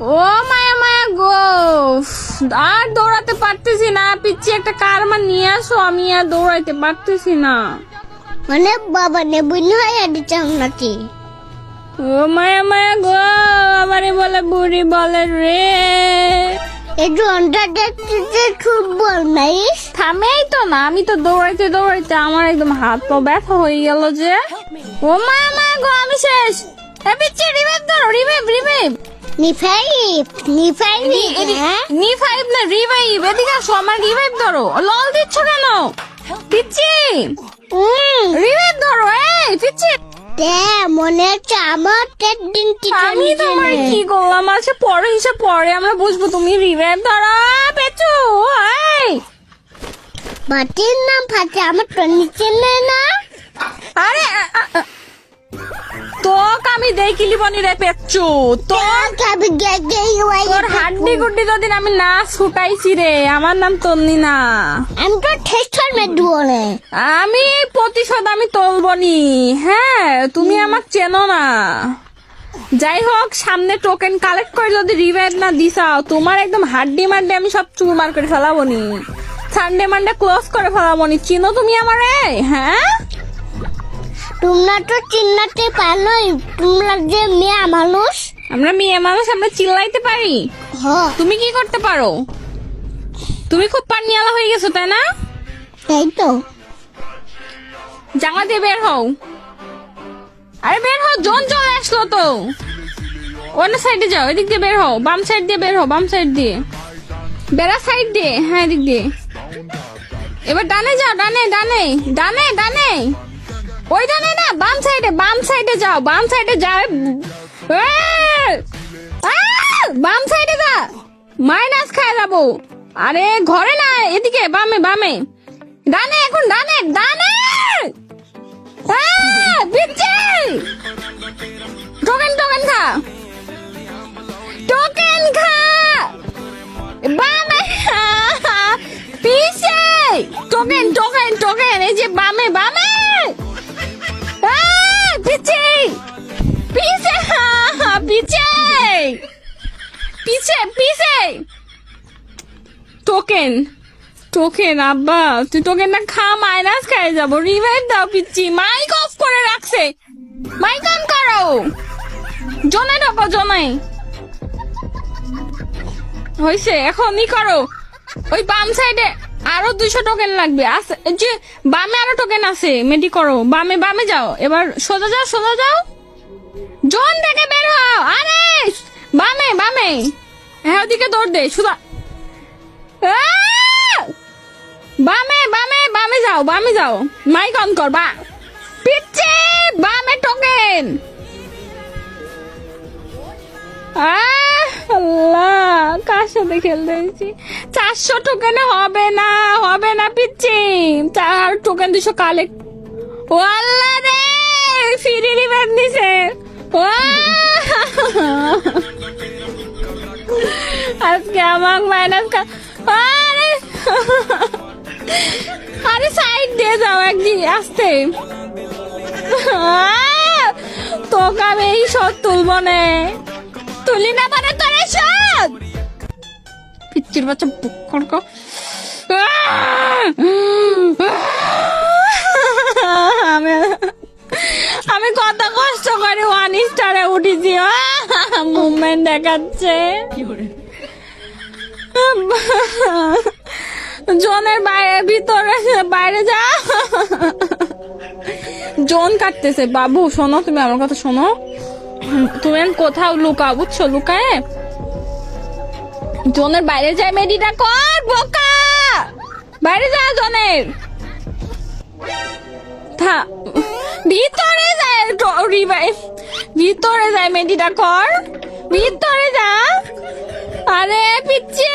ও মায়া মায়া গো, আর দৌড়াতে পারতেছি না পিচ্ছি, একটা কারমা নিয়ে আসো, আমি আর দৌড়াইতে পারতেছি না। মানে বাবা নে বুঝ হয় আদিচাম নাকি? ও মায়া মায়া গো, আমারে বলে বুড়ি বলে রে। একটু অন্ডা দেখতে ফুটবল নাই থামেই তো না, আমি তো দৌড়াইতে দৌড়াইতে আমার একদম হাত পা ব্যথা হয়ে গেল যে। ও মায়া মায়া গো, আমি শেষ। এ পিচ্ছি রিভাইভ ধরো, রিভাইভ রিভাইভ। নিফাইভ নি5 না রিভাইভ, এদিকে আসো, আমার রিভাইভ ধরো। লল দিচ্ছ কেন পিচ্ছি? রিভাইভ ধরো এই পিচ্ছি। মনে হচ্ছে আমার দিন আমি তোমার কি করলাম? আচ্ছা পরে হিসাব পরে আমরা বুঝবো, তুমি রিভাইভ ধরো পেছু। এই বাটির নাম ফাটে আমার তো নিচে না। আরে তোক আমি দেখিলি বনি রে পেচ্ছু, তোর হাড্ডি গুড্ডি যদি আমি না ছুটাইছি রে, আমার নাম তন্নি না। আমি তো ঠেস্টার মেদু বলে আমি প্রতিশোধ আমি তুলবনি। হ্যাঁ তুমি আমাকে চেনো না। যাই হোক, সামনে টোকেন কালেক্ট করে যদি রিভাইভ না দিছাও, তোমার একদম হাড্ডি মাড্ডি আমি সব চুরমার করে ফেলাবনি। সানডে মানডে ক্লোজ করে ফেলাবনি। চিনো তুমি আমারে? হ্যাঁ তোমরা তো চিন্নাতে পারোই, তোমরা যে মেয়ে মানুষ। আমরা মেয়ে মানুষ, আমরা চিল্লাইতে পারি। তুমি কি করতে পারো? তুমি খুব পানিয়ালা হয়ে গেছো তাই না? তাই তো। জানলা দিয়ে বের হও। আরে বের হও, জন চলে আসলো তো। অন্য সাইডে যাও, এদিক দিয়ে বের হও, বাম সাইড দিয়ে বের হও, বাম সাইড দিয়ে, বেড়া সাইড দিয়ে, হ্যাঁ এদিক দিয়ে। এবার ডানে যাও, ডানে ডানে ডানে ডানে, ওই ডানে না, বাম সাইডে যাও, বাম সাইডে যাও। বাম সাইডে যা, মাইনাস খায় যাবো। আরে ঘরে না, এদিকে বামে বামে, ডানে এখন ডানে ডানে। টোকেন টোকেন খা, টোকেন খা, বামে পিছে, টোকেন টোকেন টোকেন, এই যে বামে বামে, পিছে পিছে পিছে পিছে পিছে। টোকেন টোকেন আব্বা, তুই টোকেন না খা, মাইনাস খাই যাবো। রিভাইভ দাও পিচ্ছি, মাইক অফ করে রাখছে, মাইক অন করো। জনে ঢোকো, জনে হয়েছে, এখনই করো। ওই বাম সাইডে আরো 200 টোকেন লাগবে, আছে যে বামে আরো টোকেন আছে, মেডি করো। বামে বামে যাও, এবার সোজা যাও, সোজা যাও, জন থেকে বের হও। আরে বামে বামে, হ্যাঁ ওদিকে দৌড় দে সুদা। বামে বামে বামে যাও, বামে যাও, মাইক অন কর। বা পিচ্ছে বামে টোকেন। আল্লাহ, কার সাথে খেলতে হয়েছি? 400 টোকেনে হবে না, হবে না পিচ্ছি। 4 টোকেন 200 কালেক্ট। ও আল্লাহ রে, ফ্রি রিভাইভ দিছে। আজকে আমার মাইনাস কা। আরে আরে সাইড দিয়ে যাও একদিন আসতে। তোকে আমি এই শট তুলবো না, তুলি না মানে তোর শট। পিচ্চির বাচ্চা বুক করকো। আমি কত কষ্ট করে 1 স্টারে উঠেছি, মুভমেন্ট দেখাচ্ছে। জোনের বাইরে, ভিতরে বাইরে যা। জোন কাটতেছে। বাবু শোনো, তুমি আমার কথা শোনো, তুমি কোথাও লুকাও, বুঝছো? লুকায় জোনের বাইরে যায়, মেডিটা কর বোকা, বাইরে যা জোনের। ভিতরে যায়, ভিতরে যায়, মেডিটা কর, ভিতরে যা। আরে পিচ্ছি